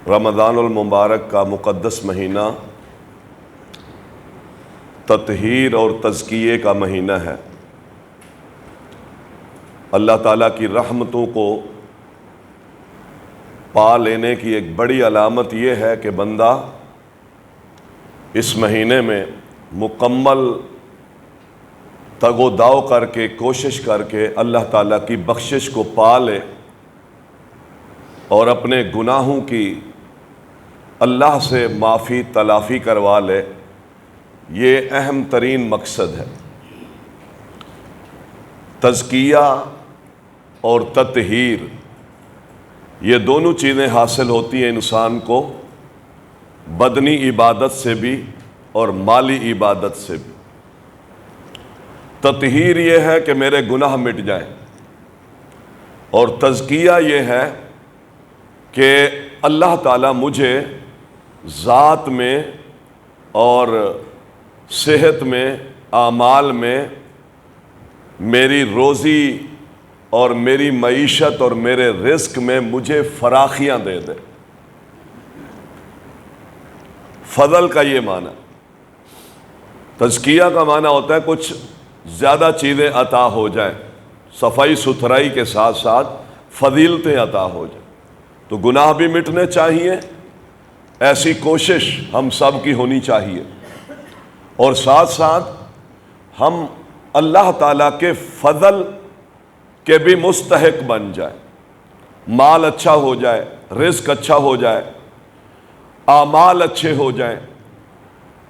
رمضان المبارک کا مقدس مہینہ تطہیر اور تزکیے کا مہینہ ہے۔ اللہ تعالیٰ کی رحمتوں کو پا لینے کی ایک بڑی علامت یہ ہے کہ بندہ اس مہینے میں مکمل تگ و داو کر کے کوشش کر کے اللہ تعالیٰ کی بخشش کو پا لے اور اپنے گناہوں کی اللہ سے معافی تلافی کروا لے۔ یہ اہم ترین مقصد ہے۔ تزکیہ اور تطہیر یہ دونوں چیزیں حاصل ہوتی ہیں انسان کو بدنی عبادت سے بھی اور مالی عبادت سے بھی۔ تطہیر یہ ہے کہ میرے گناہ مٹ جائیں، اور تزکیہ یہ ہے کہ اللہ تعالیٰ مجھے ذات میں اور صحت میں، اعمال میں، میری روزی اور میری معیشت اور میرے رزق میں مجھے فراخیاں دے دے۔ فضل کا یہ معنی۔ تزکیہ کا معنی ہوتا ہے کچھ زیادہ چیزیں عطا ہو جائیں، صفائی ستھرائی کے ساتھ ساتھ فضیلتیں عطا ہو جائیں، تو گناہ بھی مٹنے چاہیے۔ ایسی کوشش ہم سب کی ہونی چاہیے، اور ساتھ ساتھ ہم اللہ تعالیٰ کے فضل کے بھی مستحق بن جائیں۔ مال اچھا ہو جائے، رزق اچھا ہو جائے، اعمال اچھے ہو جائیں،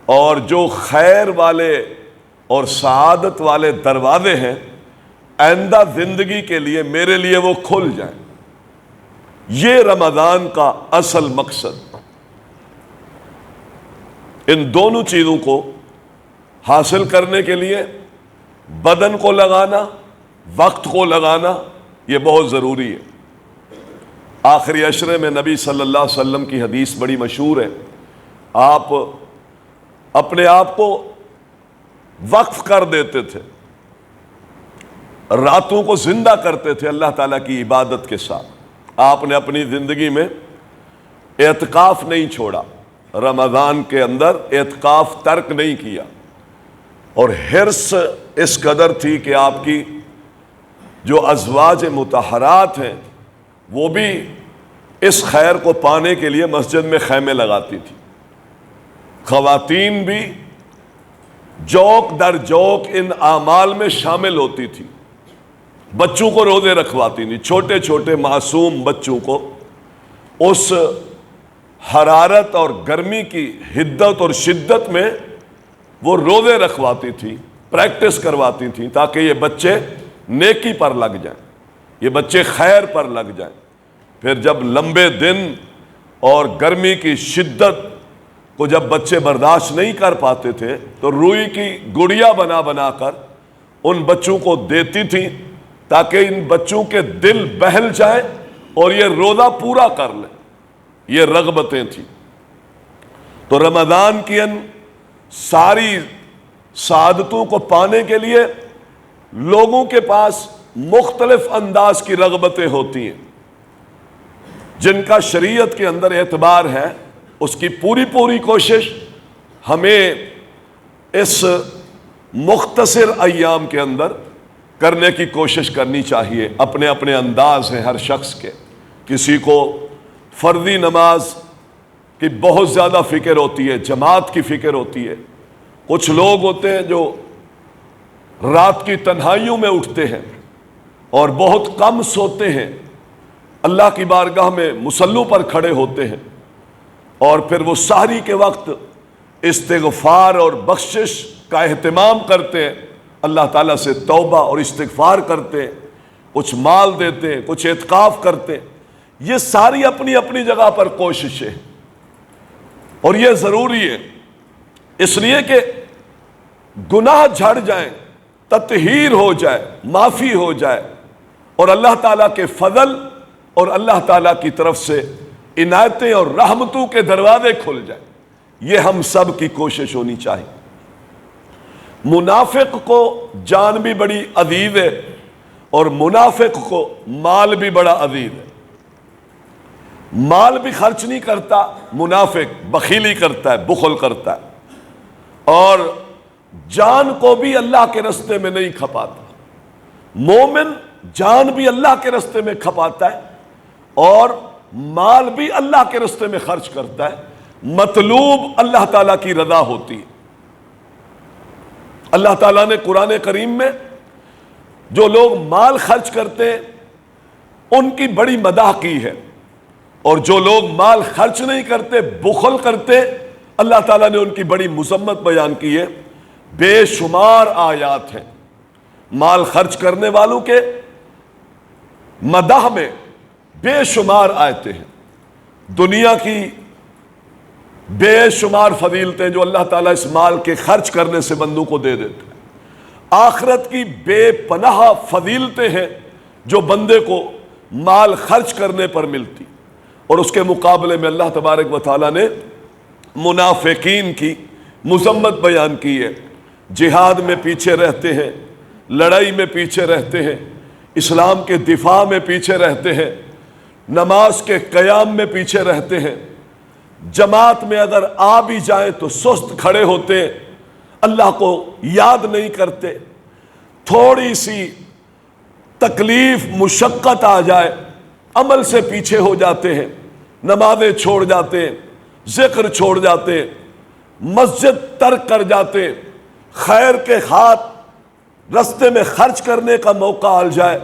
اور جو خیر والے اور سعادت والے دروازے ہیں آئندہ زندگی کے لیے میرے لیے وہ کھل جائیں۔ یہ رمضان کا اصل مقصد۔ ان دونوں چیزوں کو حاصل کرنے کے لیے بدن کو لگانا، وقت کو لگانا، یہ بہت ضروری ہے۔ آخری عشرے میں نبی صلی اللہ علیہ وسلم کی حدیث بڑی مشہور ہے۔ آپ اپنے آپ کو وقف کر دیتے تھے، راتوں کو زندہ کرتے تھے اللہ تعالیٰ کی عبادت کے ساتھ۔ آپ نے اپنی زندگی میں اعتکاف نہیں چھوڑا، رمضان کے اندر اعتکاف ترک نہیں کیا، اور حرص اس قدر تھی کہ آپ کی جو ازواج مطہرات ہیں وہ بھی اس خیر کو پانے کے لیے مسجد میں خیمے لگاتی تھی۔ خواتین بھی جوک در جوک ان اعمال میں شامل ہوتی تھی، بچوں کو روزے رکھواتی تھی، چھوٹے چھوٹے معصوم بچوں کو اس حرارت اور گرمی کی حدت اور شدت میں وہ روزے رکھواتی تھی، پریکٹس کرواتی تھیں، تاکہ یہ بچے نیکی پر لگ جائیں، یہ بچے خیر پر لگ جائیں۔ پھر جب لمبے دن اور گرمی کی شدت کو جب بچے برداشت نہیں کر پاتے تھے تو روئی کی گڑیا بنا بنا کر ان بچوں کو دیتی تھیں، تاکہ ان بچوں کے دل بہل جائیں اور یہ روزہ پورا کر لیں۔ یہ رغبتیں تھیں۔ تو رمضان کی ان ساری سعادتوں کو پانے کے لیے لوگوں کے پاس مختلف انداز کی رغبتیں ہوتی ہیں، جن کا شریعت کے اندر اعتبار ہے۔ اس کی پوری کوشش ہمیں اس مختصر ایام کے اندر کرنے کی کوشش کرنی چاہیے۔ اپنے اپنے انداز ہیں ہر شخص کے۔ کسی کو فرضی نماز کی بہت زیادہ فکر ہوتی ہے، جماعت کی فکر ہوتی ہے۔ کچھ لوگ ہوتے ہیں جو رات کی تنہائیوں میں اٹھتے ہیں اور بہت کم سوتے ہیں، اللہ کی بارگاہ میں مصلوں پر کھڑے ہوتے ہیں، اور پھر وہ سحری کے وقت استغفار اور بخشش کا اہتمام کرتے ہیں، اللہ تعالیٰ سے توبہ اور استغفار کرتے ہیں، کچھ مال دیتے ہیں، کچھ اعتکاف کرتے ہیں۔ یہ ساری اپنی اپنی جگہ پر کوششیں، اور یہ ضروری ہے اس لیے کہ گناہ جھڑ جائیں، تطہیر ہو جائے، معافی ہو جائے، اور اللہ تعالیٰ کے فضل اور اللہ تعالیٰ کی طرف سے عنایتیں اور رحمتوں کے دروازے کھل جائیں۔ یہ ہم سب کی کوشش ہونی چاہیے۔ منافق کو جان بھی بڑی عزیز ہے، اور منافق کو مال بھی بڑا عزیز ہے۔ مال بھی خرچ نہیں کرتا، منافق بخیلی کرتا ہے، بخل کرتا ہے، اور جان کو بھی اللہ کے راستے میں نہیں کھپاتا۔ مومن جان بھی اللہ کے راستے میں کھپاتا ہے اور مال بھی اللہ کے راستے میں خرچ کرتا ہے، مطلوب اللہ تعالیٰ کی رضا ہوتی ہے۔ اللہ تعالیٰ نے قرآن کریم میں جو لوگ مال خرچ کرتے ہیں ان کی بڑی مدح کی ہے، اور جو لوگ مال خرچ نہیں کرتے، بخل کرتے، اللہ تعالیٰ نے ان کی بڑی مذمت بیان کی ہے۔ بے شمار آیات ہیں مال خرچ کرنے والوں کے مدح میں، بے شمار آیتیں ہیں، دنیا کی بے شمار فضیلتیں جو اللہ تعالیٰ اس مال کے خرچ کرنے سے بندوں کو دے دیتے ہیں، آخرت کی بے پناہ فضیلتیں ہیں جو بندے کو مال خرچ کرنے پر ملتی، اور اس کے مقابلے میں اللہ تبارک و تعالیٰ نے منافقین کی مذمت بیان کی ہے۔ جہاد میں پیچھے رہتے ہیں، لڑائی میں پیچھے رہتے ہیں، اسلام کے دفاع میں پیچھے رہتے ہیں، نماز کے قیام میں پیچھے رہتے ہیں، جماعت میں اگر آ بھی جائیں تو سست کھڑے ہوتے ہیں، اللہ کو یاد نہیں کرتے، تھوڑی سی تکلیف مشقت آ جائے عمل سے پیچھے ہو جاتے ہیں، نمازیں چھوڑ جاتے ہیں، ذکر چھوڑ جاتے ہیں، مسجد ترک کر جاتے ہیں، خیر کے ہاتھ رستے میں خرچ کرنے کا موقع آ جائے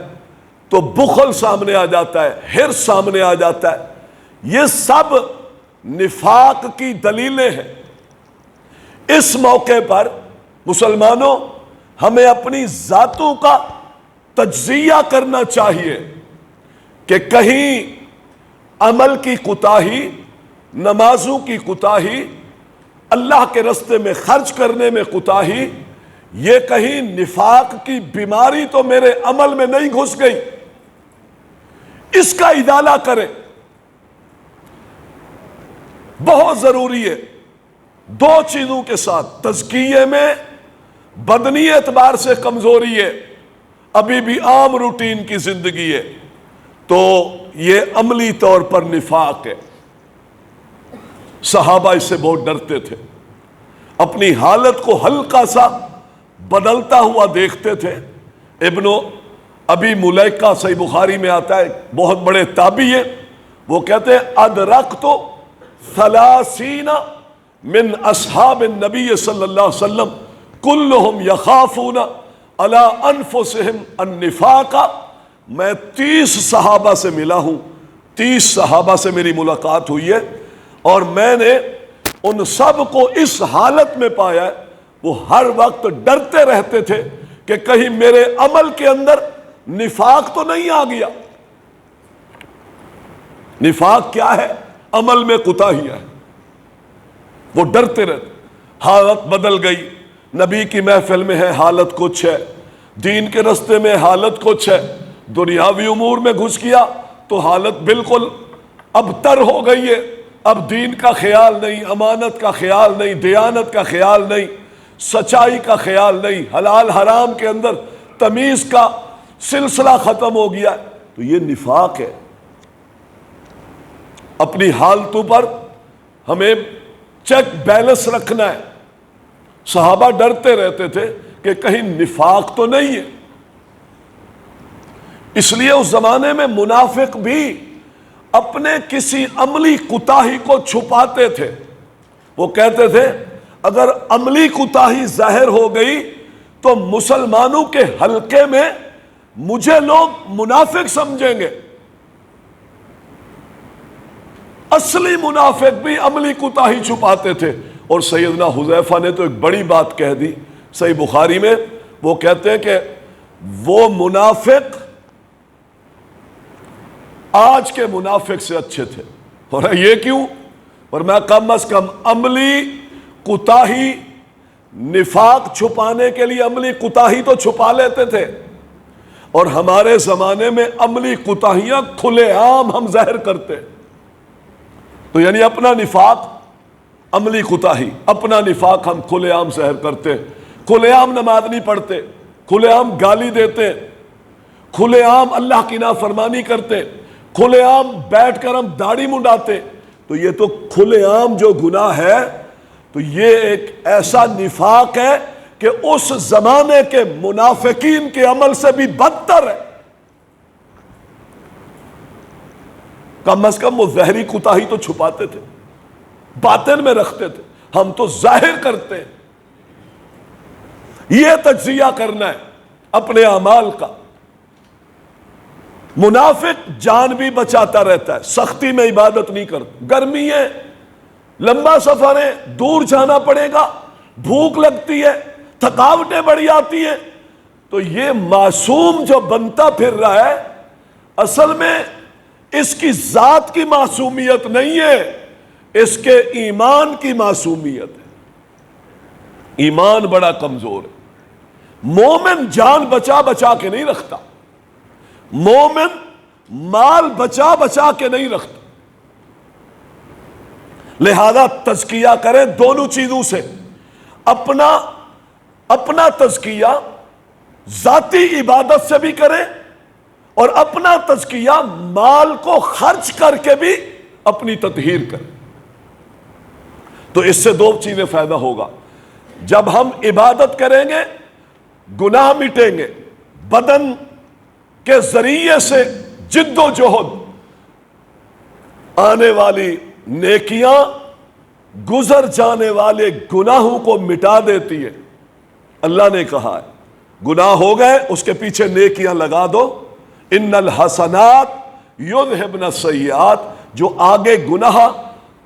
تو بخل سامنے آ جاتا ہے، حرص سامنے آ جاتا ہے۔ یہ سب نفاق کی دلیلیں ہیں۔ اس موقع پر مسلمانوں ہمیں اپنی ذاتوں کا تجزیہ کرنا چاہیے کہ کہیں عمل کی کوتاہی، نمازوں کی کوتاہی، اللہ کے راستے میں خرچ کرنے میں کوتاہی، یہ کہیں نفاق کی بیماری تو میرے عمل میں نہیں گھس گئی، اس کا ازالہ کریں۔ بہت ضروری ہے دو چیزوں کے ساتھ، تزکیے میں بدنی اعتبار سے کمزوری ہے، ابھی بھی عام روٹین کی زندگی ہے، تو یہ عملی طور پر نفاق ہے۔ صحابہ اس سے بہت ڈرتے تھے، اپنی حالت کو ہلکا سا بدلتا ہوا دیکھتے تھے۔ ابن ابی ملیکہ صحیح بخاری میں آتا ہے، بہت بڑے تابعی ہیں، وہ کہتے ہیں ادرکت 30 من اصحاب النبی صلی اللہ علیہ وسلم کلہم یخافون علی انفسہم النفاق۔ میں 30 صحابہ سے ملا ہوں، 30 صحابہ سے میری ملاقات ہوئی ہے، اور میں نے ان سب کو اس حالت میں پایا ہے، وہ ہر وقت ڈرتے رہتے تھے کہ کہیں میرے عمل کے اندر نفاق تو نہیں آ گیا۔ نفاق کیا ہے؟ عمل میں کوتاہی ہے، وہ ڈرتے رہتے۔ حالت بدل گئی، نبی کی محفل میں ہے حالت کچھ ہے، دین کے راستے میں حالت کچھ ہے، دنیاوی امور میں گھس گیا تو حالت بالکل ابتر ہو گئی ہے، اب دین کا خیال نہیں، امانت کا خیال نہیں، دیانت کا خیال نہیں، سچائی کا خیال نہیں، حلال حرام کے اندر تمیز کا سلسلہ ختم ہو گیا، تو یہ نفاق ہے۔ اپنی حالتوں پر ہمیں چیک بیلنس رکھنا ہے۔ صحابہ ڈرتے رہتے تھے کہ کہیں نفاق تو نہیں ہے، اس لیے اس زمانے میں منافق بھی اپنے کسی عملی کوتاہی کو چھپاتے تھے۔ وہ کہتے تھے اگر عملی کوتاہی ظاہر ہو گئی تو مسلمانوں کے حلقے میں مجھے لوگ منافق سمجھیں گے۔ اصلی منافق بھی عملی کوتاہی چھپاتے تھے، اور سیدنا حذیفہ نے تو ایک بڑی بات کہہ دی صحیح بخاری میں، وہ کہتے ہیں کہ وہ منافق آج کے منافق سے اچھے تھے۔ اور یہ کیوں؟ اور میں کم از کم عملی کوتاہی، نفاق چھپانے کے لیے عملی کوتاہی تو چھپا لیتے تھے، اور ہمارے زمانے میں عملی کوتاہیاں کھلے عام ہم ظاہر کرتے، تو یعنی اپنا نفاق، عملی کوتاہی، اپنا نفاق ہم کھلے عام ظاہر کرتے، کھلے عام نماز نہیں پڑھتے، کھلے عام گالی دیتے، کھلے عام اللہ کی نافرمانی کرتے، کھلے عام بیٹھ کر ہم داڑھی منڈاتے، تو یہ تو کھلے عام جو گناہ ہے تو یہ ایک ایسا نفاق ہے کہ اس زمانے کے منافقین کے عمل سے بھی بدتر ہے۔ کم از کم وہ ظاہری کوتاہی تو چھپاتے تھے، باطن میں رکھتے تھے، ہم تو ظاہر کرتے ہیں۔ یہ تجزیہ کرنا ہے اپنے اعمال کا۔ منافق جان بھی بچاتا رہتا ہے، سختی میں عبادت نہیں کرتا، گرمی ہے، لمبا سفر ہے، دور جانا پڑے گا، بھوک لگتی ہے، تھکاوٹیں بڑی آتی ہیں، تو یہ معصوم جو بنتا پھر رہا ہے اصل میں اس کی ذات کی معصومیت نہیں ہے، اس کے ایمان کی معصومیت ہے۔ ایمان بڑا کمزور ہے۔ مومن جان بچا بچا کے نہیں رکھتا، مومن مال بچا بچا کے نہیں رکھتا۔ لہذا تزکیہ کریں دونوں چیزوں سے، اپنا تزکیہ ذاتی عبادت سے بھی کریں اور اپنا تزکیہ مال کو خرچ کر کے بھی اپنی تطہیر کریں۔ تو اس سے دو چیزیں فائدہ ہوگا۔ جب ہم عبادت کریں گے گناہ مٹیں گے، بدن کے ذریعے سے جد و جہد آنے والی نیکیاں گزر جانے والے گناہوں کو مٹا دیتی ہے۔ اللہ نے کہا ہے گناہ ہو گئے اس کے پیچھے نیکیاں لگا دو، ان الحسنات یذہبن السیئات، جو آگے گناہ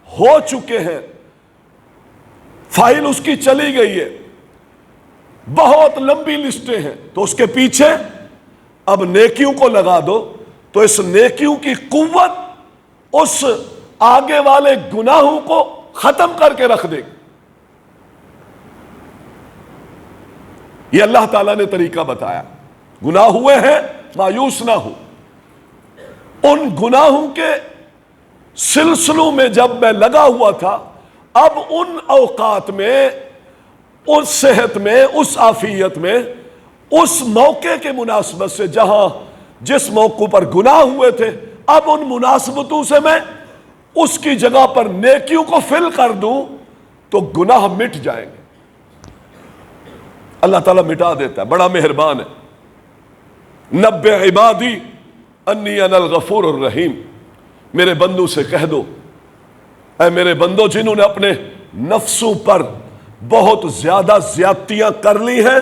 ہو چکے ہیں فائل اس کی چلی گئی ہے، بہت لمبی لسٹیں ہیں، تو اس کے پیچھے اب نیکیوں کو لگا دو، تو اس نیکیوں کی قوت اس آگے والے گناہوں کو ختم کر کے رکھ دے گی۔ یہ اللہ تعالیٰ نے طریقہ بتایا۔ گناہ ہوئے ہیں مایوس نہ ہو، ان گناہوں کے سلسلوں میں جب میں لگا ہوا تھا، اب ان اوقات میں، اس صحت میں، اس عافیت میں، اس موقع کے مناسبت سے جہاں جس موقع پر گناہ ہوئے تھے، اب ان مناسبتوں سے میں اس کی جگہ پر نیکیوں کو فل کر دوں تو گناہ مٹ جائیں گے۔ اللہ تعالیٰ مٹا دیتا ہے، بڑا مہربان ہے۔ نبئ عبادی انی انا الغفور الرحیم، میرے بندوں سے کہہ دو، اے میرے بندو جنہوں نے اپنے نفسوں پر بہت زیادہ زیادتیاں کر لی ہیں،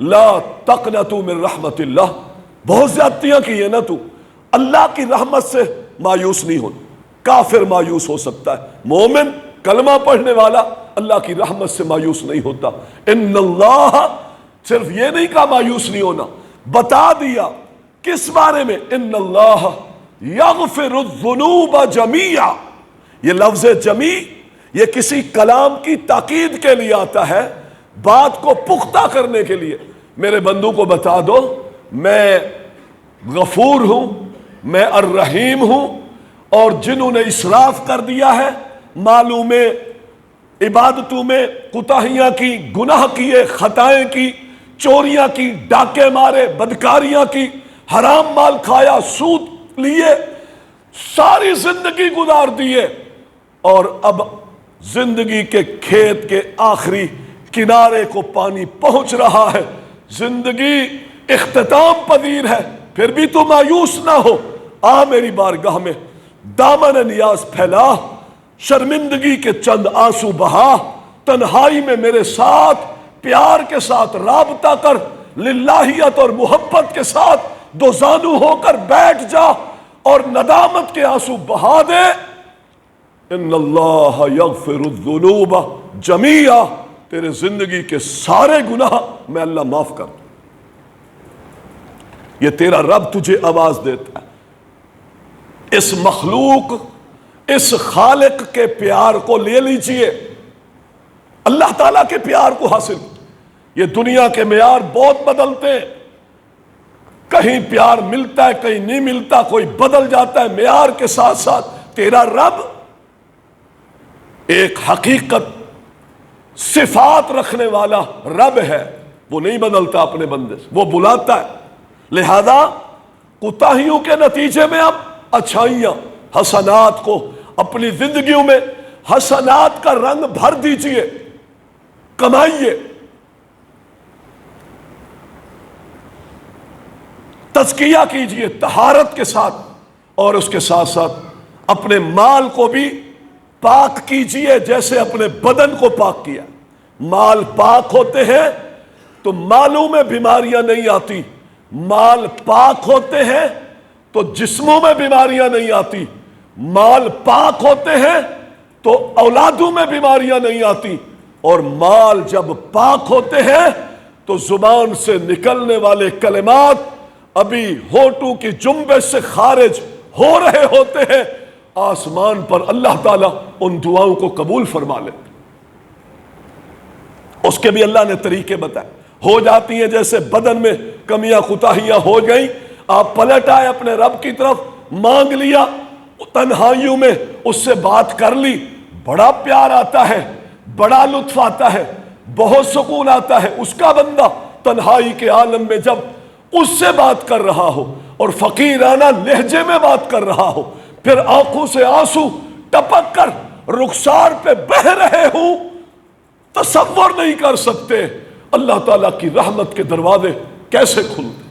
لا تقنطوا من رحمت اللہ، بہت زیادتیاں کی ہیں نا تو، اللہ کی رحمت سے مایوس نہیں ہونا۔ کافر مایوس ہو سکتا ہے، مومن کلمہ پڑھنے والا اللہ کی رحمت سے مایوس نہیں ہوتا۔ ان اللہ، صرف یہ نہیں کہا مایوس نہیں ہونا، بتا دیا کس بارے میں، ان اللہ یغفر الذنوب جمیعا۔ یہ لفظ جمیع یہ کسی کلام کی تاکید کے لیے آتا ہے، بات کو پختہ کرنے کے لیے۔ میرے بندوں کو بتا دو میں غفور ہوں، میں الرحیم ہوں، اور جنہوں نے اسراف کر دیا ہے مالوں میں، عبادتوں میں، کوتاہیاں کی، گناہ کیے، خطائیں کی، چوریاں کی، ڈاکے مارے، بدکاریاں کی، حرام مال کھایا، سود لیے، ساری زندگی گزار دیے، اور اب زندگی کے کھیت کے آخری کنارے کو پانی پہنچ رہا ہے، زندگی اختتام پذیر ہے، پھر بھی تو مایوس نہ ہو، آ میری بارگاہ میں دامن نیاز پھیلا، شرمندگی کے چند آنسو بہا، تنہائی میں میرے ساتھ پیار کے ساتھ رابطہ کر، للہیت اور محبت کے ساتھ دو زانو ہو کر بیٹھ جا اور ندامت کے آنسو بہا دے۔ ان اللہ یغفر الذنوب جمیعا، تیرے زندگی کے سارے گناہ میں اللہ معاف کر دوں۔ یہ تیرا رب تجھے آواز دیتا ہے۔ اس مخلوق، اس خالق کے پیار کو لے لیجئے، اللہ تعالیٰ کے پیار کو حاصل۔ یہ دنیا کے معیار بہت بدلتے ہیں، کہیں پیار ملتا ہے کہیں نہیں ملتا، کوئی بدل جاتا ہے، معیار کے ساتھ ساتھ تیرا رب ایک حقیقت، صفات رکھنے والا رب ہے، وہ نہیں بدلتا اپنے بندے سے، وہ بلاتا ہے۔ لہذا کوتاہیوں کے نتیجے میں اب اچھائیاں حسنات کو اپنی زندگیوں میں حسنات کا رنگ بھر دیجئے، کمائیے، تزکیہ کیجئے طہارت کے ساتھ، اور اس کے ساتھ ساتھ اپنے مال کو بھی پاک کیجئے جیسے اپنے بدن کو پاک کیا۔ مال پاک ہوتے ہیں تو مالوں میں بیماریاں نہیں آتی، مال پاک ہوتے ہیں تو جسموں میں بیماریاں نہیں آتی، مال پاک ہوتے ہیں تو اولادوں میں بیماریاں نہیں آتی، اور مال جب پاک ہوتے ہیں تو زبان سے نکلنے والے کلمات ابھی ہونٹوں کی جنبش سے خارج ہو رہے ہوتے ہیں، آسمان پر اللہ تعالیٰ ان دعاؤں کو قبول فرما لیتے۔ اس کے بھی اللہ نے طریقے بتائے۔ ہو جاتی ہیں جیسے بدن میں کمیاں کوتاہیاں ہو گئیں، آپ پلٹ آئے اپنے رب کی طرف، مانگ لیا، تنہائیوں میں اس سے بات کر لی، بڑا پیار آتا ہے، بڑا لطف آتا ہے، بہت سکون آتا ہے۔ اس کا بندہ تنہائی کے عالم میں جب اس سے بات کر رہا ہو اور فقیرانہ لہجے میں بات کر رہا ہو، پھر آنکھوں سے آنسو ٹپک کر رخسار پہ بہہ رہے ہوں، تصور نہیں کر سکتے اللہ تعالیٰ کی رحمت کے دروازے کیسے کھلتے۔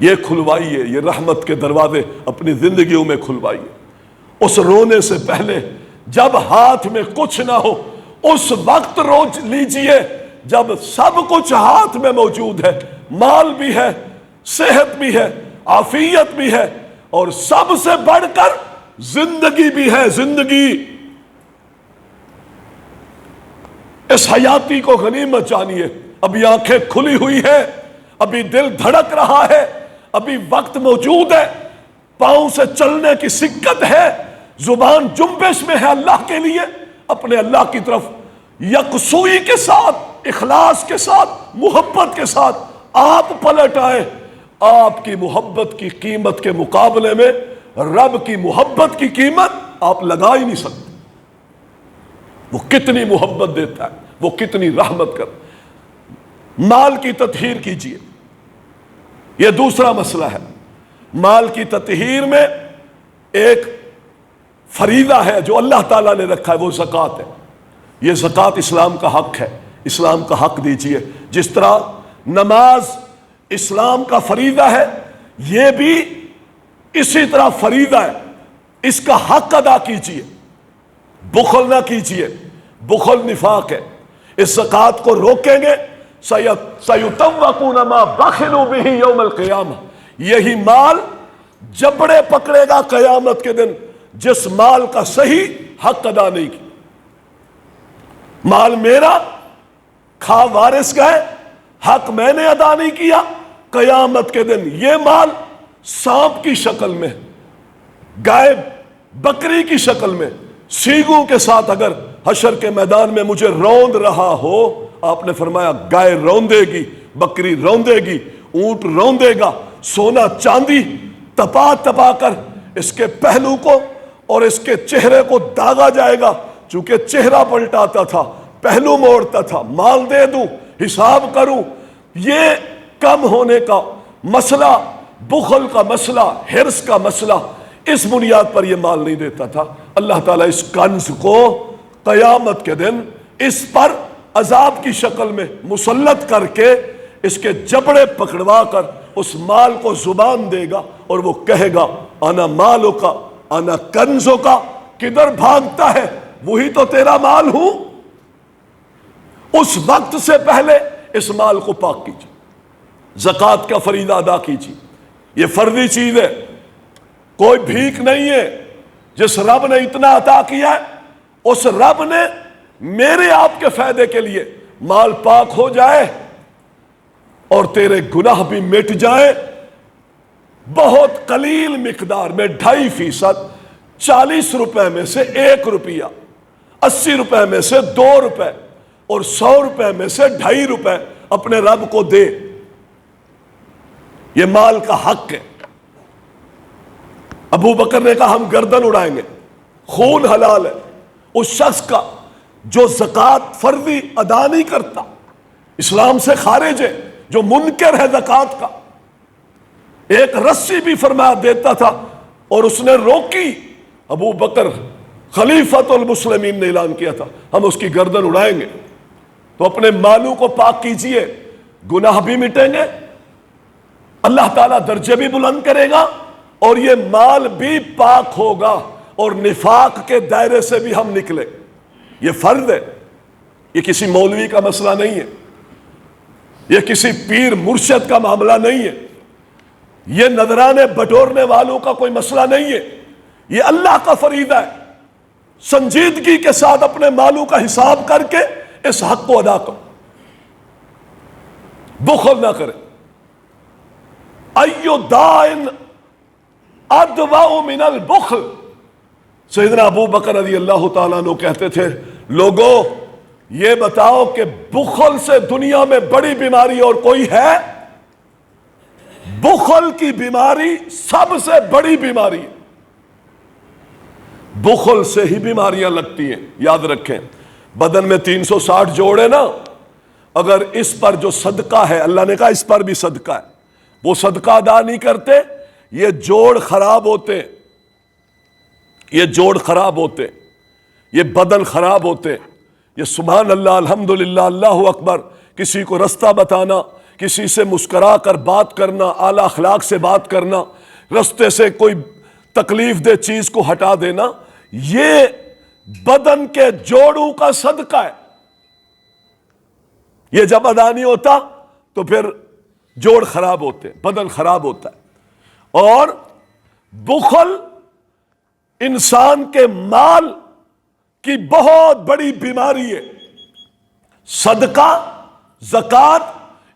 یہ کھلوائیے، یہ رحمت کے دروازے اپنی زندگیوں میں کھلوائیے۔ اس رونے سے پہلے جب ہاتھ میں کچھ نہ ہو، اس وقت رو لیجئے جب سب کچھ ہاتھ میں موجود ہے، مال بھی ہے، صحت بھی ہے، عافیت بھی ہے، اور سب سے بڑھ کر زندگی بھی ہے۔ زندگی، اس حیاتی کو غنیمت جانیے۔ ابھی آنکھیں کھلی ہوئی ہے، ابھی دل دھڑک رہا ہے، ابھی وقت موجود ہے، پاؤں سے چلنے کی سکت ہے، زبان جنبش میں ہے اللہ کے لیے، اپنے اللہ کی طرف یکسوئی کے ساتھ، اخلاص کے ساتھ، محبت کے ساتھ آپ پلٹ آئے۔ آپ کی محبت کی قیمت کے مقابلے میں رب کی محبت کی قیمت آپ لگا ہی نہیں سکتے۔ وہ کتنی محبت دیتا ہے، وہ کتنی رحمت کر۔ مال کی تطہیر کیجیے، یہ دوسرا مسئلہ ہے۔ مال کی تطہیر میں ایک فریضہ ہے جو اللہ تعالیٰ نے رکھا ہے، وہ زکوٰۃ ہے۔ یہ زکوٰۃ اسلام کا حق ہے، اسلام کا حق دیجیے۔ جس طرح نماز اسلام کا فریضہ ہے، یہ بھی اسی طرح فریضہ ہے، اس کا حق ادا کیجیے، بخل نہ کیجیے، بخل نفاق ہے۔ اس زکوٰۃ کو روکیں گے سَيُطَوَّقُونَ مَا بَخِلُوا بِهِ يَوْمَ الْقِيَامَةِ، یہی مال جبڑے پکڑے گا قیامت کے دن جس مال کا صحیح حق ادا نہیں کیا۔ مال میرا، کھا وارث گئے، حق میں نے ادا نہیں کیا، قیامت کے دن یہ مال سانپ کی شکل میں، گائے بکری کی شکل میں، سینگوں کے ساتھ اگر حشر کے میدان میں مجھے روند رہا ہو، آپ نے فرمایا گائے روندے گی، بکری روندے گی، اونٹ روندے گا، سونا چاندی تپا تپا کر اس کے پہلو کو اور اس کے چہرے کو داغا جائے گا، چونکہ چہرہ پلٹاتا تھا، پہلو موڑتا تھا، مال دے دوں، حساب کروں۔ یہ کم ہونے کا مسئلہ، بخل کا مسئلہ، حرص کا مسئلہ، اس بنیاد پر یہ مال نہیں دیتا تھا۔ اللہ تعالیٰ اس کنز کو قیامت کے دن اس پر عذاب کی شکل میں مسلط کر کے اس کے جبڑے پکڑوا کر اس مال کو زبان دے گا، اور وہ کہے گا انا مالو کا انا کنزوں کا، کدھر بھاگتا ہے، وہی تو تیرا مال ہوں۔ اس وقت سے پہلے اس مال کو پاک کیجیے، زکوٰۃ کا فریضہ ادا کیجیے، یہ فرضی چیز ہے، کوئی بھیک نہیں ہے۔ جس رب نے اتنا عطا کیا ہے، اس رب نے میرے آپ کے فائدے کے لیے مال پاک ہو جائے اور تیرے گناہ بھی مٹ جائے، بہت قلیل مقدار میں 2.5%، 40 روپے میں سے 1 روپیہ، 80 روپے میں سے 2 روپے اور 100 روپے میں سے 2.5 روپے اپنے رب کو دے۔ یہ مال کا حق ہے۔ ابو بکر نے کہا ہم گردن اڑائیں گے، خون حلال ہے اس شخص کا جو زکوٰۃ فرضی ادا نہیں کرتا، اسلام سے خارج ہے، جو منکر ہے زکوٰۃ کا۔ ایک رسی بھی فرمایا دیتا تھا اور اس نے روکی. ابو بکر خلیفۃ المسلمین نے اعلان کیا تھا ہم اس کی گردن اڑائیں گے. تو اپنے مالوں کو پاک کیجئے, گناہ بھی مٹیں گے, اللہ تعالیٰ درجے بھی بلند کرے گا, اور یہ مال بھی پاک ہوگا, اور نفاق کے دائرے سے بھی ہم نکلے. یہ فرض ہے, یہ کسی مولوی کا مسئلہ نہیں ہے, یہ کسی پیر مرشد کا معاملہ نہیں ہے, یہ نذرانے بٹورنے والوں کا کوئی مسئلہ نہیں ہے, یہ اللہ کا فریضہ ہے. سنجیدگی کے ساتھ اپنے مالوں کا حساب کر کے اس حق کو ادا کرو, بخل نہ کرے. ایو دائن ادوا من البخل. سیدنا ابو بکر رضی اللہ تعالیٰ عنہ کہتے تھے لوگوں یہ بتاؤ کہ بخل سے دنیا میں بڑی بیماری اور کوئی ہے؟ بخل کی بیماری سب سے بڑی بیماری ہے. بخل سے ہی بیماریاں لگتی ہیں. یاد رکھیں بدن میں 360 جوڑ ہے نا, اگر اس پر جو صدقہ ہے, اللہ نے کہا اس پر بھی صدقہ ہے, وہ صدقہ ادا نہیں کرتے, یہ جوڑ خراب ہوتے, یہ جوڑ خراب ہوتے, یہ بدن خراب ہوتے. یہ سبحان اللہ الحمدللہ اللہ اکبر, کسی کو رستہ بتانا, کسی سے مسکرا کر بات کرنا, اعلی اخلاق سے بات کرنا, رستے سے کوئی تکلیف دہ چیز کو ہٹا دینا, یہ بدن کے جوڑوں کا صدقہ ہے. یہ جب ادا نہیں ہوتا تو پھر جوڑ خراب ہوتے, بدن خراب ہوتا ہے. اور بخل انسان کے مال کی بہت بڑی بیماری ہے. صدقہ زکوٰۃ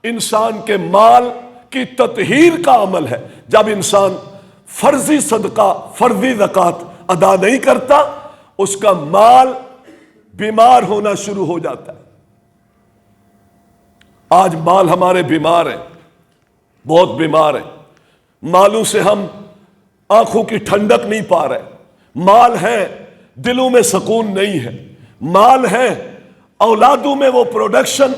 انسان کے مال کی تطہیر کا عمل ہے. جب انسان فرضی صدقہ فرضی زکوٰۃ ادا نہیں کرتا اس کا مال بیمار ہونا شروع ہو جاتا ہے. آج مال ہمارے بیمار ہیں, بہت بیمار ہیں. مالوں سے ہم آنکھوں کی ٹھنڈک نہیں پا رہے. مال ہے دلوں میں سکون نہیں ہے. مال ہے اولادوں میں وہ پروڈکشن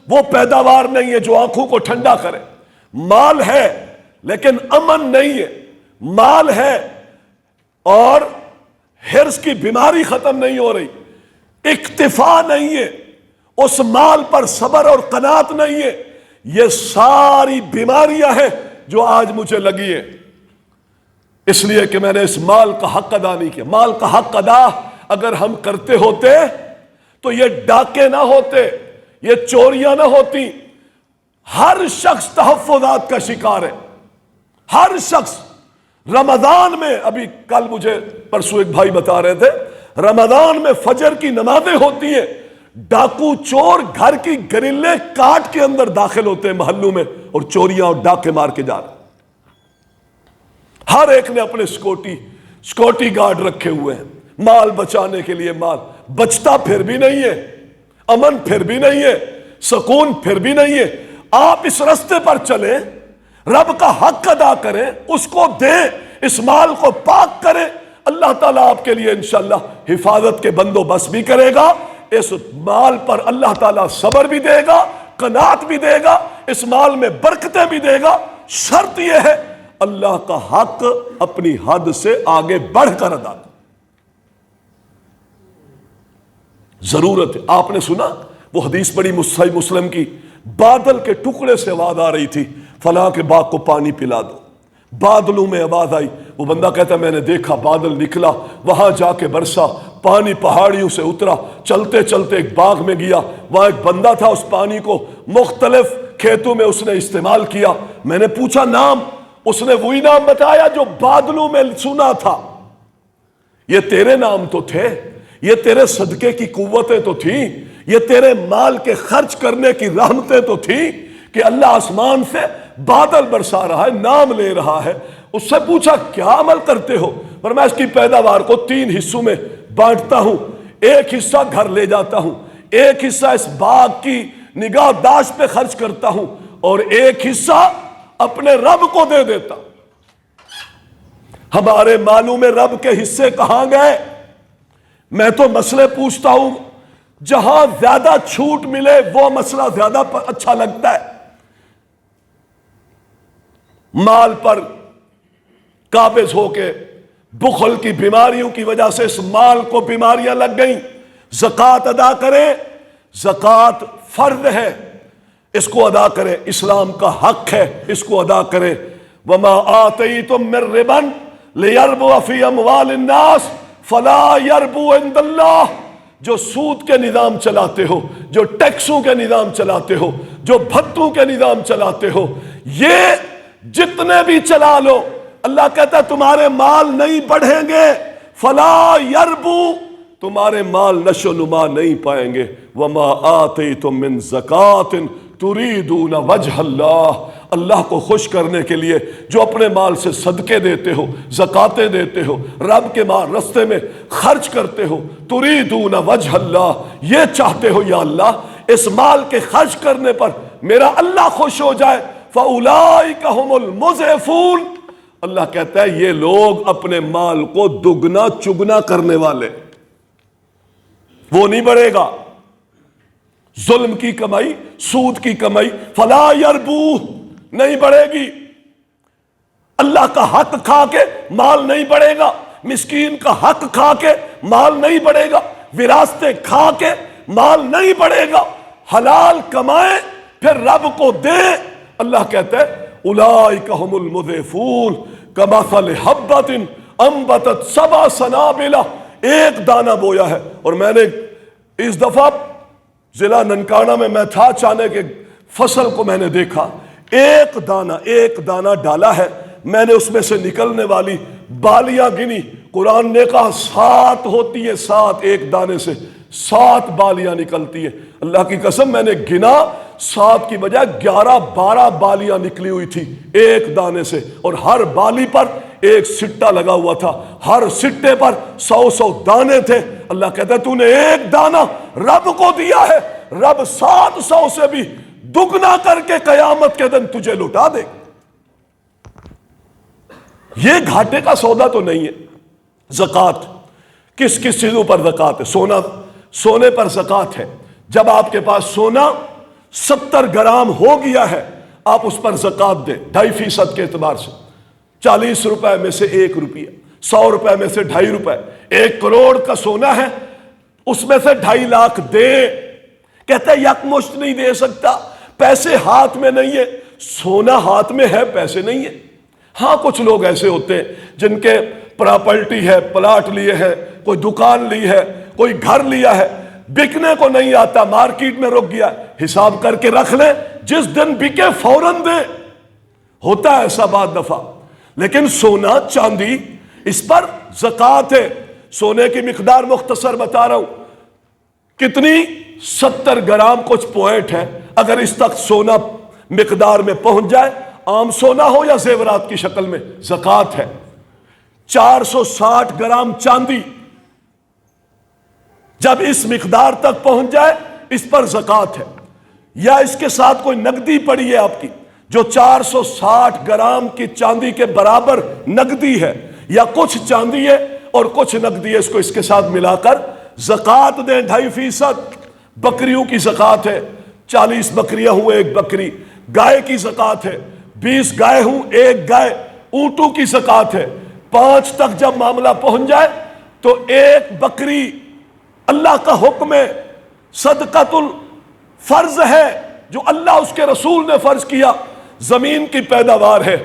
وہ پیداوار نہیں ہے جو آنکھوں کو ٹھنڈا کرے. مال ہے لیکن امن نہیں ہے. مال ہے اور حرص کی بیماری ختم نہیں ہو رہی. اکتفا نہیں ہے, اس مال پر صبر اور قناعت نہیں ہے. یہ ساری بیماریاں ہیں جو آج مجھے لگی ہیں اس لیے کہ میں نے اس مال کا حق ادا نہیں کیا. مال کا حق ادا اگر ہم کرتے ہوتے تو یہ ڈاکے نہ ہوتے, یہ چوریاں نہ ہوتی. ہر شخص تحفظات کا شکار ہے, ہر شخص. رمضان میں ابھی کل مجھے پرسوں ایک بھائی بتا رہے تھے رمضان میں فجر کی نمازیں ہوتی ہیں, ڈاکو چور گھر کی گرلے کاٹ کے اندر داخل ہوتے ہیں محلوں میں اور چوریاں اور ڈاکے مار کے جا رہے ہیں. ہر ایک نے اپنے سکیورٹی گارڈ رکھے ہوئے ہیں مال بچانے کے لیے. مال بچتا پھر بھی نہیں ہے, امن پھر بھی نہیں ہے, سکون پھر بھی نہیں ہے. آپ اس رستے پر چلیں, رب کا حق ادا کریں, اس کو دیں, اس مال کو پاک کریں, اللہ تعالیٰ آپ کے لیے انشاءاللہ حفاظت کے بندوبست بھی کرے گا. اس مال پر اللہ تعالیٰ صبر بھی دے گا, قناعت بھی دے گا, اس مال میں برکتیں بھی دے گا. شرط یہ ہے اللہ کا حق اپنی حد سے آگے بڑھ کر ادا کریں. ضرورت ہے. آپ نے سنا وہ حدیث بڑی صحیح مسلم کی, بادل کے ٹکڑے سے آواز آ رہی تھی فلاں کے باغ کو پانی پلا دو. بادلوں میں آواز آئی, وہ بندہ کہتا میں نے دیکھا بادل نکلا, وہاں جا کے برسا, پانی پہاڑیوں سے اترا, چلتے چلتے ایک باغ میں گیا, وہاں ایک بندہ تھا, اس پانی کو مختلف کھیتوں میں اس نے استعمال کیا. میں نے پوچھا نام, اس نے وہی نام بتایا جو بادلوں میں سنا تھا. یہ تیرے نام تو تھے, یہ تیرے صدقے کی قوتیں تو تھیں, یہ تیرے مال کے خرچ کرنے کی رحمتیں تو تھیں کہ اللہ آسمان سے بادل برسا رہا ہے, نام لے رہا ہے. اس سے پوچھا کیا عمل کرتے ہو؟ پر میں اس کی پیداوار کو 3 حصوں میں بانٹتا ہوں, ایک حصہ گھر لے جاتا ہوں, ایک حصہ اس باغ کی نگاہ داشت پہ خرچ کرتا ہوں, اور ایک حصہ اپنے رب کو دے دیتا. ہمارے مالوں میں رب کے حصے کہاں گئے؟ میں تو مسئلے پوچھتا ہوں, جہاں زیادہ چھوٹ ملے وہ مسئلہ زیادہ اچھا لگتا ہے. مال پر قابض ہو کے بخل کی بیماریوں کی وجہ سے اس مال کو بیماریاں لگ گئیں، زکوٰۃ ادا کریں، زکوٰۃ فرض ہے، اس کو ادا کریں، اسلام کا حق ہے، اس کو ادا کریں۔ وما آتیتم من ربا لیربو فی اموال الناس فلا یربو عند اللہ، جو سود کے نظام چلاتے ہو، جو ٹیکسوں کے نظام چلاتے ہو، جو بھتوں کے نظام چلاتے ہو، یہ جتنے بھی چلا لو، اللہ کہتا ہے تمہارے مال نہیں بڑھیں گے، فلا یربو، تمہارے مال نشو و نما نہیں پائیں گے۔ وما آتیتم من زکوٰۃ تریدون وجہ اللہ، اللہ کو خوش کرنے کے لیے جو اپنے مال سے صدقے دیتے ہو، زکاتیں دیتے ہو، رب کے مال رستے میں خرچ کرتے ہو، تریدون وجہ اللہ، یہ چاہتے ہو یا اللہ اس مال کے خرچ کرنے پر میرا اللہ خوش ہو جائے، فاولئک هم المضعفون، اللہ کہتا ہے یہ لوگ اپنے مال کو دگنا چگنا کرنے والے، وہ نہیں بڑھے گا۔ ظلم کی کمائی، سود کی کمائی، فلا یربو، نہیں بڑھے گی۔ اللہ کا حق کھا کے مال نہیں بڑھے گا، مسکین کا حق کھا کے مال نہیں بڑھے گا، وراثتیں کھا کے مال نہیں بڑھے گا، حلال کمائیں پھر رب کو دیں۔ اللہ کہتا ہے اولئک هم المضعفون کمثل حبۃ انبتت سبع سنابل، ایک دانہ بویا ہے، اور میں نے اس دفعہ ضلع ننکانہ میں تھا، چانے کے فصل کو میں نے دیکھا، ایک دانہ ڈالا ہے، میں نے اس میں سے نکلنے والی بالیاں گنی، قرآن نے کہا 7 ہوتی ہے، 7 ایک دانے سے 7 بالیاں نکلتی ہیں۔ اللہ کی قسم میں نے گنا، 7 کی بجائے 11-12 بالیاں نکلی ہوئی تھی ایک دانے سے، اور ہر بالی پر ایک سٹا لگا ہوا تھا، ہر سٹے پر 100 دانے تھے۔ اللہ کہتا ہے تو نے ایک دانہ رب کو دیا ہے، رب 700 سے بھی دگنا کر کے قیامت کے دن تجھے لوٹا دے۔ یہ گھاٹے کا سودا تو نہیں ہے۔ زکوٰۃ کس کس چیزوں پر زکوٰۃ ہے؟ سونے پر زکوٰۃ ہے۔ جب آپ کے پاس سونا 70 گرام ہو گیا ہے، آپ اس پر زکوٰۃ دیں 2.5% کے اعتبار سے، 40 روپے میں سے 1 روپیہ، 100 روپے میں سے 2.5 روپے، 1 کروڑ کا سونا ہے، اس میں سے 2.5 لاکھ دے۔ کہتا ہے یکمشت نہیں دے سکتا، پیسے ہاتھ میں نہیں ہے۔ سونا ہاتھ میں ہے، پیسے نہیں ہے۔ ہاں کچھ لوگ ایسے ہوتے ہیں جن کے پراپرٹی ہے، پلاٹ لیے ہے، کوئی دکان لی ہے، کوئی گھر لیا ہے، بکنے کو نہیں آتا، مارکیٹ میں رک گیا، حساب کر کے رکھ لیں، جس دن بکے فوراً دیں، ہوتا ہے ایسا بعض دفعہ۔ لیکن سونا چاندی اس پر زکوٰۃ ہے۔ سونے کی مقدار مختصر بتا رہا ہوں، کتنی؟ 70 گرام کچھ پوائنٹ ہے۔ اگر اس تک سونا مقدار میں پہنچ جائے، عام سونا ہو یا زیورات کی شکل میں، زکوٰۃ ہے۔ 460 گرام چاندی جب اس مقدار تک پہنچ جائے، اس پر زکوٰۃ ہے۔ یا اس کے ساتھ کوئی نقدی پڑی ہے آپ کی جو 460 گرام کی چاندی کے برابر نقدی ہے، یا کچھ چاندی ہے اور کچھ نقدی ہے، اس کو اس کے ساتھ ملا کر زکوٰۃ دیں 2.5%۔ بکریوں کی زکوٰۃ ہے، 40 بکریاں ہوں 1 بکری۔ گائے کی زکوٰۃ ہے، 20 گائے ہوں 1 گائے۔ اونٹوں کی زکوٰۃ ہے، 5 تک جب معاملہ پہنچ جائے تو 1 بکری۔ اللہ کا حکم ہے، صدقۃ الفرض ہے جو اللہ اس کے رسول نے فرض کیا۔ زمین کی پیداوار ہے،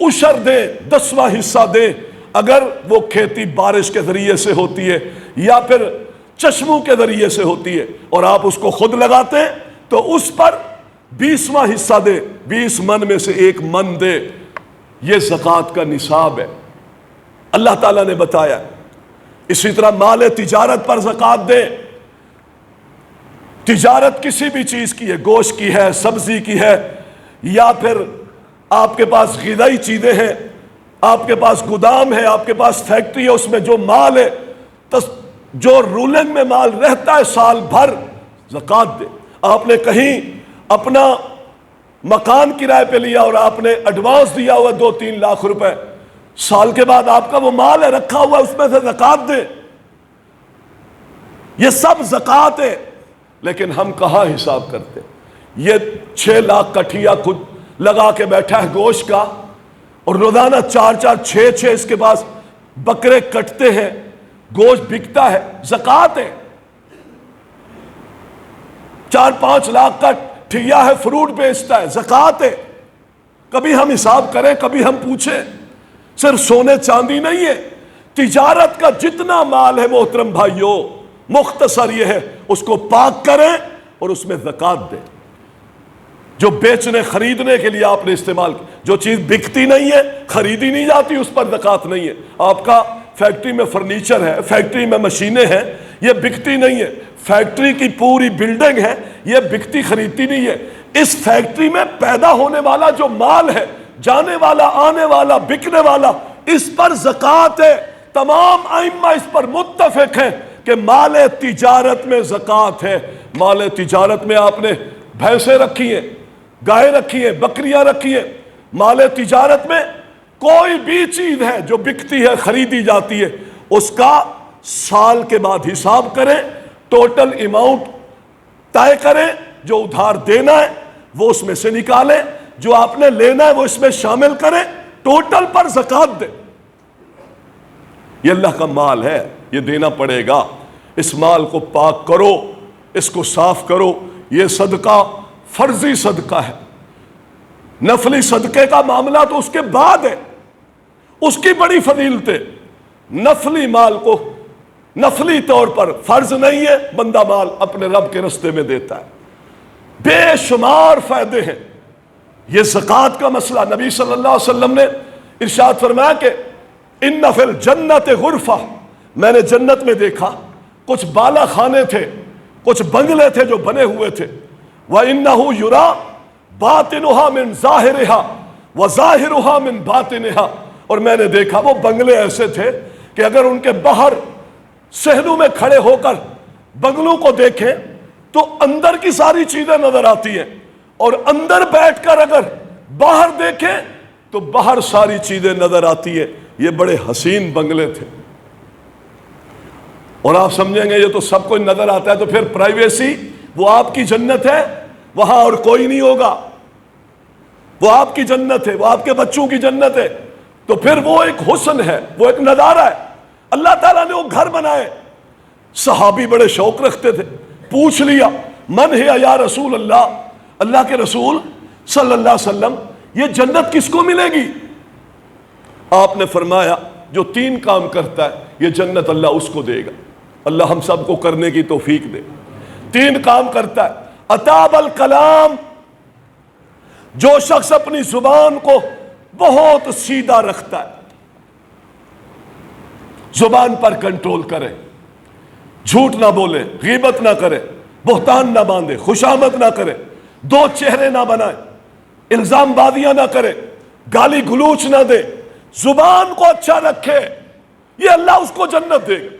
عشر دے، 10واں حصہ دے، اگر وہ کھیتی بارش کے ذریعے سے ہوتی ہے یا پھر چشموں کے ذریعے سے ہوتی ہے اور آپ اس کو خود لگاتے ہیں تو اس پر 20واں حصہ دے، 20 من میں سے 1 من دے۔ یہ زکوٰۃ کا نصاب ہے، اللہ تعالیٰ نے بتایا۔ اسی طرح مال تجارت پر زکوٰۃ دے۔ تجارت کسی بھی چیز کی ہے، گوشت کی ہے، سبزی کی ہے، یا پھر آپ کے پاس غذائی چیزیں ہیں، آپ کے پاس گودام ہے، آپ کے پاس فیکٹری ہے، اس میں جو مال ہے، جو رولنگ میں مال رہتا ہے سال بھر، زکوٰۃ دے۔ آپ نے کہیں اپنا مکان کرائے پہ لیا اور آپ نے ایڈوانس دیا ہوا 2-3 لاکھ روپے، سال کے بعد آپ کا وہ مال ہے رکھا ہوا، اس میں سے زکوٰۃ دے۔ یہ سب زکوٰۃ ہے، لیکن ہم کہاں حساب کرتے؟ یہ 6 لاکھ کٹھیا خود لگا کے بیٹھا ہے گوشت کا، اور روزانہ 4-4 6-6 اس کے پاس بکرے کٹتے ہیں، گوشت بکتا ہے، زکوٰۃ ہے، 4-5 لاکھ کا ٹھیا ہے، فروٹ بیچتا ہے، زکوٰۃ ہے۔ کبھی ہم حساب کریں، کبھی ہم پوچھیں، صرف سونے چاندی نہیں ہے، تجارت کا جتنا مال ہے محترم بھائیوں، مختصر یہ ہے اس کو پاک کریں اور اس میں زکوٰۃ دیں۔ جو بیچنے خریدنے کے لیے آپ نے استعمال کی، جو چیز بکتی نہیں ہے، خریدی نہیں جاتی، اس پر زکوٰۃ نہیں ہے۔ آپ کا فیکٹری میں فرنیچر ہے، فیکٹری میں مشینیں ہیں، یہ بکتی نہیں ہے۔ فیکٹری کی پوری بلڈنگ ہے، یہ بکتی خریدتی نہیں ہے۔ اس فیکٹری میں پیدا ہونے والا جو مال ہے، جانے والا، آنے والا، بکنے والا، اس پر زکوٰۃ ہے۔ تمام ائمہ اس پر متفق ہیں کہ مال تجارت میں زکوٰۃ ہے۔ مال تجارت میں آپ نے بھینسیں رکھی ہیں، گائے رکھی ہیں، بکریاں رکھی ہیں۔ مال تجارت میں کوئی بھی چیز ہے جو بکتی ہے، خریدی جاتی ہے، اس کا سال کے بعد حساب کریں، ٹوٹل اماؤنٹ طے کریں، جو ادھار دینا ہے وہ اس میں سے نکالیں، جو آپ نے لینا ہے وہ اس میں شامل کریں، ٹوٹل پر زکوٰۃ دیں۔ یہ اللہ کا مال ہے، یہ دینا پڑے گا۔ اس مال کو پاک کرو، اس کو صاف کرو۔ یہ صدقہ فرضی صدقہ ہے، نفلی صدقے کا معاملہ تو اس کے بعد ہے، اس کی بڑی فضیلت ہے۔ نفلی مال کو نفلی طور پر فرض نہیں ہے، بندہ مال اپنے رب کے رستے میں دیتا ہے، بے شمار فائدے ہیں۔ یہ زکوٰۃ کا مسئلہ نبی صلی اللہ علیہ وسلم نے ارشاد فرمایا کہ ان فی الجنت غرفہ، میں نے جنت میں دیکھا کچھ بالا خانے تھے، کچھ بنگلے تھے جو بنے ہوئے تھے، وَإِنَّهُ يُرَى بَاطِنُهَا مِنْ ظَاهِرِهَا وَظَاهِرُهَا مِنْ بَاطِنِهَا، اور میں نے دیکھا وہ بنگلے ایسے تھے کہ اگر ان کے باہر صحنوں میں کھڑے ہو کر بنگلوں کو دیکھیں تو اندر کی ساری چیزیں نظر آتی ہیں، اور اندر بیٹھ کر اگر باہر دیکھیں تو باہر ساری چیزیں نظر آتی ہیں۔ یہ بڑے حسین بنگلے تھے، اور آپ سمجھیں گے یہ تو سب کو نظر آتا ہے تو پھر پرائیویسی، وہ آپ کی جنت ہے، وہاں اور کوئی نہیں ہوگا، وہ آپ کی جنت ہے، وہ آپ کے بچوں کی جنت ہے، تو پھر وہ ایک حسن ہے، وہ ایک نظارہ ہے۔ اللہ تعالیٰ نے وہ گھر بنائے، صحابی بڑے شوق رکھتے تھے، پوچھ لیا من ہے یا رسول اللہ، اللہ کے رسول صلی اللہ علیہ وسلم یہ جنت کس کو ملے گی؟ آپ نے فرمایا جو 3 کام کرتا ہے یہ جنت اللہ اس کو دے گا۔ اللہ ہم سب کو کرنے کی توفیق دے۔ 3 کام کرتا ہے، اطاب الکلام، جو شخص اپنی زبان کو بہت سیدھا رکھتا ہے، زبان پر کنٹرول کرے، جھوٹ نہ بولے، غیبت نہ کرے، بہتان نہ باندھے، خوشامد نہ کرے، 2 چہرے نہ بنائے، الزام بازیاں نہ کرے، گالی گلوچ نہ دے، زبان کو اچھا رکھے، یہ اللہ اس کو جنت دے گا۔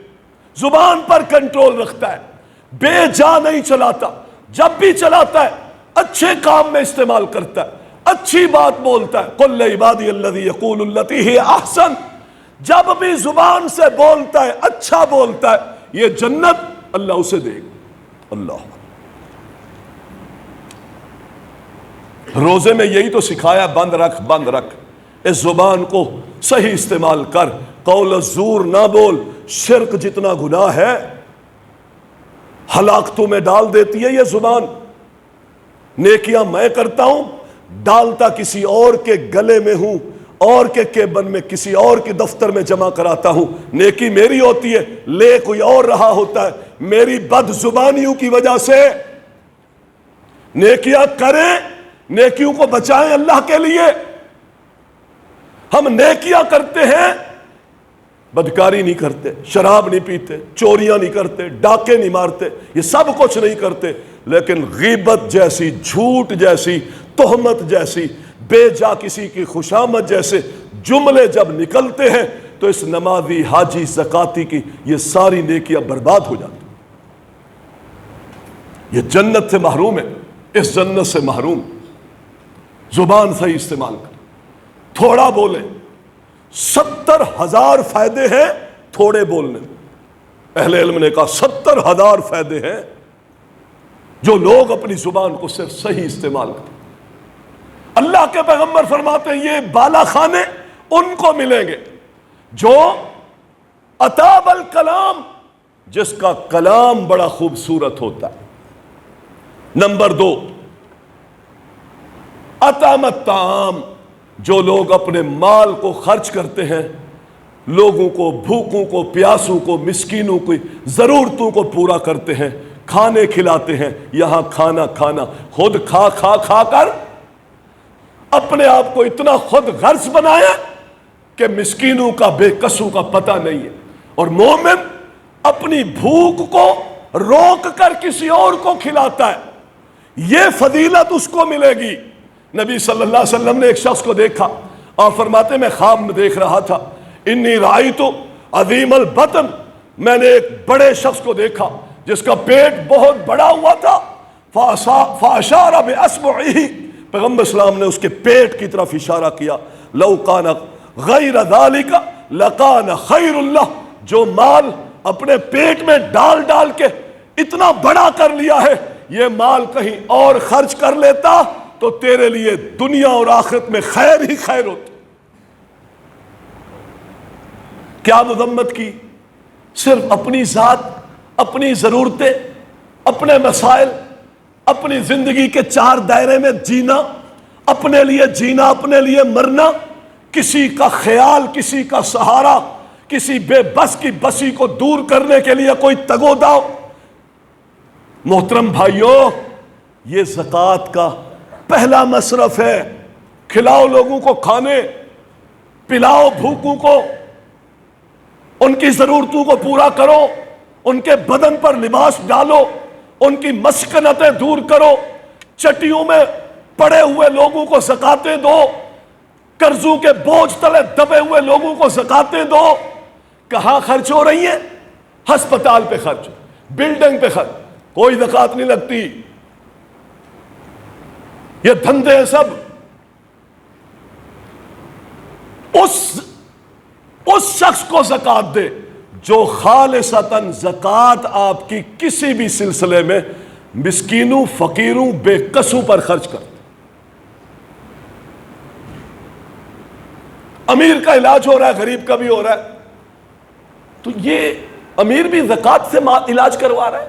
زبان پر کنٹرول رکھتا ہے، بے جا نہیں چلاتا، جب بھی چلاتا ہے اچھے کام میں استعمال کرتا ہے، اچھی بات بولتا ہے۔ قل لعبادی الذی یقول التی ہی احسن، جب بھی زبان سے بولتا ہے اچھا بولتا ہے، یہ جنت اللہ اسے دے گا۔ اللہ روزے میں یہی تو سکھایا، بند رکھ بند رکھ، اس زبان کو صحیح استعمال کر، قول الزور نہ بول۔ شرک جتنا گناہ ہے ہلاکتوں میں ڈال دیتی ہے یہ زبان۔ نیکیاں میں کرتا ہوں، ڈالتا کسی اور کے گلے میں ہوں، اور کے کیبن میں کسی اور کے دفتر میں جمع کراتا ہوں۔ نیکی میری ہوتی ہے، لے کوئی اور رہا ہوتا ہے، میری بد زبانیوں کی وجہ سے۔ نیکیاں کریں، نیکیوں کو بچائیں اللہ کے لیے۔ ہم نیکیاں کرتے ہیں، بدکاری نہیں کرتے، شراب نہیں پیتے، چوریاں نہیں کرتے، ڈاکے نہیں مارتے، یہ سب کچھ نہیں کرتے، لیکن غیبت جیسی، جھوٹ جیسی، تہمت جیسی، بے جا کسی کی خوشامد جیسے جملے جب نکلتے ہیں تو اس نمازی، حاجی، زکاتی کی یہ ساری نیکیاں برباد ہو جاتی، یہ جنت سے محروم ہے، اس جنت سے محروم۔ زبان صحیح استعمال کر، تھوڑا بولے، 70,000 فائدے ہیں تھوڑے بولنے میں۔ اہل علم نے کہا 70,000 فائدے ہیں جو لوگ اپنی زبان کو صرف صحیح استعمال کریں۔ اللہ کے پیغمبر فرماتے ہیں یہ بالا خانے ان کو ملیں گے جو اطاب الکلام، جس کا کلام بڑا خوبصورت ہوتا ہے۔ نمبر 2، اطعم الطعام، جو لوگ اپنے مال کو خرچ کرتے ہیں، لوگوں کو، بھوکوں کو، پیاسوں کو، مسکینوں کی ضرورتوں کو پورا کرتے ہیں، کھانے کھلاتے ہیں۔ یہاں کھانا خود کھا کھا کھا کر اپنے آپ کو اتنا خود غرض بنایا کہ مسکینوں کا، بے کسوں کا پتہ نہیں ہے۔ اور مومن اپنی بھوک کو روک کر کسی اور کو کھلاتا ہے، یہ فضیلت اس کو ملے گی۔ نبی صلی اللہ علیہ وسلم نے ایک شخص کو دیکھا، آپ فرماتے میں خواب میں دیکھ رہا تھا، انی رأیت عظیم البطن، میں نے ایک بڑے شخص کو دیکھا جس کا پیٹ بہت بڑا ہوا تھا، فاشار باصبعہ، پیغمبر اسلام نے اس کے پیٹ کی طرف اشارہ کیا، لو کان غیر ذالک لکان خیر اللہ، جو مال اپنے پیٹ میں ڈال ڈال کے اتنا بڑا کر لیا ہے، یہ مال کہیں اور خرچ کر لیتا تو تیرے لیے دنیا اور آخرت میں خیر ہی خیر ہوتی۔ کیا مذمت کی؟ صرف اپنی ذات، اپنی ضرورتیں، اپنے مسائل، اپنی زندگی کے 4 دائرے میں جینا، اپنے لیے جینا، اپنے لیے مرنا، کسی کا خیال، کسی کا سہارا، کسی بے بس کی بسی کو دور کرنے کے لیے کوئی تگو داؤ۔ محترم بھائیوں، یہ زکوٰۃ کا پہلا مصرف ہے۔ کھلاؤ لوگوں کو کھانے، پلاؤ بھوکوں کو، ان کی ضرورتوں کو پورا کرو، ان کے بدن پر لباس ڈالو، ان کی مسکنتیں دور کرو، چٹیوں میں پڑے ہوئے لوگوں کو زکاتیں دو، قرضوں کے بوجھ تلے دبے ہوئے لوگوں کو زکاتیں دو۔ کہاں خرچ ہو رہی ہیں؟ ہسپتال پہ خرچ، بلڈنگ پہ خرچ، کوئی زکات نہیں لگتی۔ یہ دھندے ہیں سب۔ اس شخص کو زکات دے جو خالصتاً زکات آپ کی کسی بھی سلسلے میں مسکینوں، فقیروں، بے کسوں پر خرچ کرتے۔ امیر کا علاج ہو رہا ہے، غریب کا بھی ہو رہا ہے، تو یہ امیر بھی زکات سے علاج کروا رہا ہے۔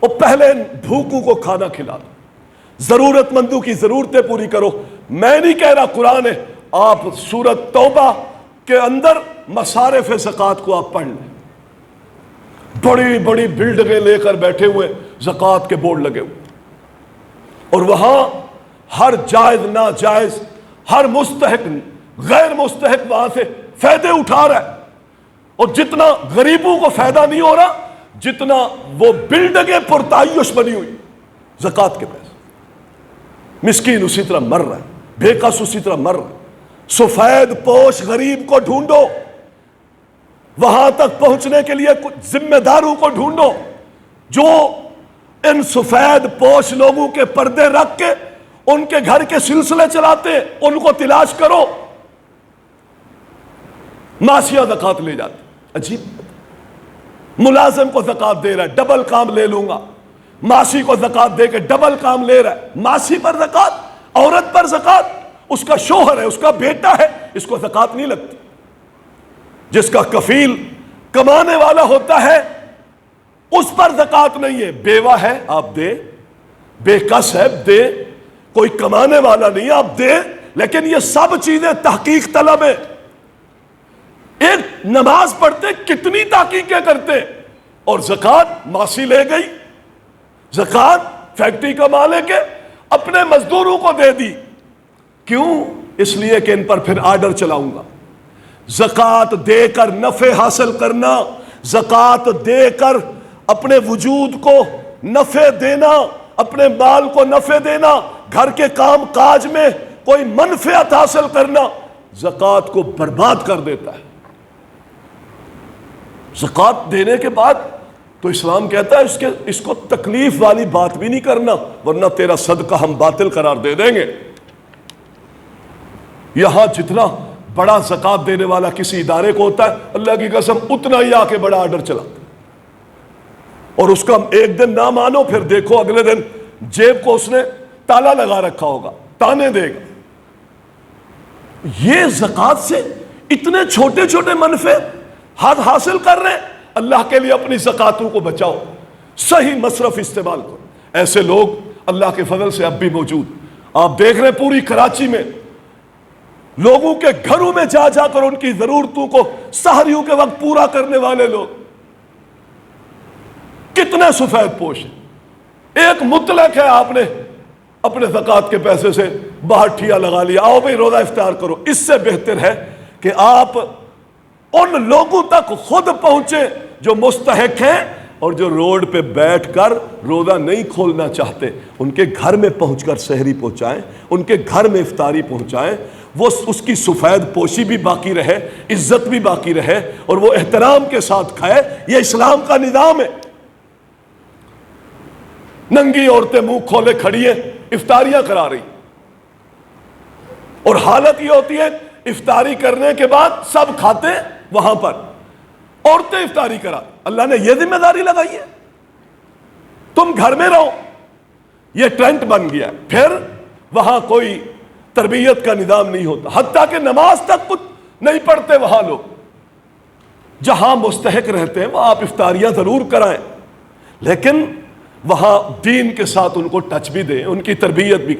اور پہلے بھوکوں کو کھانا کھلا دو، ضرورت مندوں کی ضرورتیں پوری کرو۔ میں نہیں کہہ رہا، قرآن ہے، آپ سورۃ توبہ کے اندر مصارف زکات کو آپ پڑھ لیں، بڑی بڑی بلڈنگیں لے کر بیٹھے ہوئے، زکات کے بورڈ لگے ہوئے، اور وہاں ہر جائز ناجائز، ہر مستحق غیر مستحق وہاں سے فائدے اٹھا رہا ہے۔ اور جتنا غریبوں کو فائدہ نہیں ہو رہا، جتنا وہ بلڈنگیں پرتعیش بنی ہوئی زکات کے پیسے، مسکین اسی طرح مر رہا ہے، بے کس اسی طرح مر رہا ہے۔ سفید پوش غریب کو ڈھونڈو، وہاں تک پہنچنے کے لیے کچھ ذمہ داروں کو ڈھونڈو جو ان سفید پوش لوگوں کے پردے رکھ کے ان کے گھر کے سلسلے چلاتے ہیں، ان کو تلاش کرو۔ ماسیہ زکات لے جاتے، عجیب، ملازم کو زکات دے رہا ہے، ڈبل کام لے لوں گا، ماسی کو زکات دے کے ڈبل کام لے رہا ہے، ماسی پر زکات، عورت پر زکات، اس کا شوہر ہے، اس کا بیٹا ہے، اس کو زکات نہیں لگتی۔ جس کا کفیل کمانے والا ہوتا ہے اس پر زکات نہیں ہے، بیوہ ہے آپ دے، بے کس ہے دے، کوئی کمانے والا نہیں آپ دے۔ لیکن یہ سب چیزیں تحقیق طلب ہے۔ ایک نماز پڑھتے کتنی تحقیقیں کرتے، اور زکات ماسی لے گئی، زکات فیکٹری کا مالک ہے اپنے مزدوروں کو دے دی۔ کیوں؟ اس لیے کہ ان پر پھر آرڈر چلاؤں گا۔ زکات دے کر نفع حاصل کرنا، زکات دے کر اپنے وجود کو نفع دینا، اپنے مال کو نفع دینا، گھر کے کام کاج میں کوئی منفعت حاصل کرنا، زکات کو برباد کر دیتا ہے۔ زکات دینے کے بعد تو اسلام کہتا ہے اس کو تکلیف والی بات بھی نہیں کرنا، ورنہ تیرا صدقہ ہم باطل قرار دے دیں گے۔ یہاں جتنا بڑا زکات دینے والا کسی ادارے کو ہوتا ہے، اللہ کی قسم اتنا ہی آ کے بڑا آرڈر چلاتا ہے، اور اس کا ایک دن نہ مانو، پھر دیکھو اگلے دن جیب کو اس نے تالا لگا رکھا ہوگا، تانے دے گا۔ یہ زکوٰۃ سے اتنے چھوٹے چھوٹے منفع حاصل کر رہے ہیں، اللہ کے لیے اپنی زکوٰتوں کو بچاؤ، صحیح مصرف استعمال کرو۔ ایسے لوگ اللہ کے فضل سے اب بھی موجود، آپ دیکھ رہے ہیں پوری کراچی میں لوگوں کے گھروں میں جا جا کر ان کی ضرورتوں کو سحریوں کے وقت پورا کرنے والے لوگ کتنے سفید پوش ہیں۔ ایک مطلق ہے، آپ نے اپنے زکوٰۃ کے پیسے سے باہر ٹھیا لگا لیا، آؤ بھائی روزہ افطار کرو۔ اس سے بہتر ہے کہ آپ ان لوگوں تک خود پہنچے جو مستحق ہیں اور جو روڈ پہ بیٹھ کر روزہ نہیں کھولنا چاہتے، ان کے گھر میں پہنچ کر سحری پہنچائیں، ان کے گھر میں افطاری پہنچائیں، وہ اس کی سفید پوشی بھی باقی رہے، عزت بھی باقی رہے، اور وہ احترام کے ساتھ کھائے۔ یہ اسلام کا نظام ہے۔ ننگی عورتیں منہ کھولے کھڑی ہیں، افطاریاں کرا رہی، اور حالت یہ ہوتی ہے افطاری کرنے کے بعد سب کھاتے وہاں پر، عورتیں افطاری کرا۔ اللہ نے یہ ذمہ داری لگائی ہے، تم گھر میں رہو، یہ ٹرینڈ بن گیا۔ پھر وہاں کوئی تربیت کا نظام نہیں ہوتا، حتیٰ کہ نماز تک کچھ نہیں پڑھتے وہاں لوگ۔ جہاں مستحق رہتے ہیں وہاں آپ افطاریاں ضرور کرائیں، لیکن وہاں دین کے ساتھ ان کو ٹچ بھی دیں، ان کی تربیت بھی۔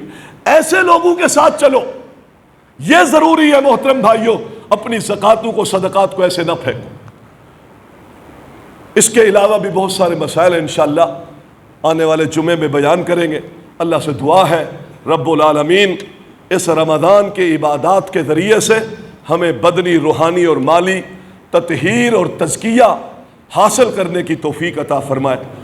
ایسے لوگوں کے ساتھ چلو، یہ ضروری ہے محترم بھائیوں۔ اپنی زکاتوں کو، صدقات کو ایسے نہ پھینکو۔ اس کے علاوہ بھی بہت سارے مسائل ہیں، انشاءاللہ آنے والے جمعے میں بیان کریں گے۔ اللہ سے دعا ہے رب العالمین اس رمضان کے عبادات کے ذریعے سے ہمیں بدنی، روحانی اور مالی تطہیر اور تزکیہ حاصل کرنے کی توفیق عطا فرمائے۔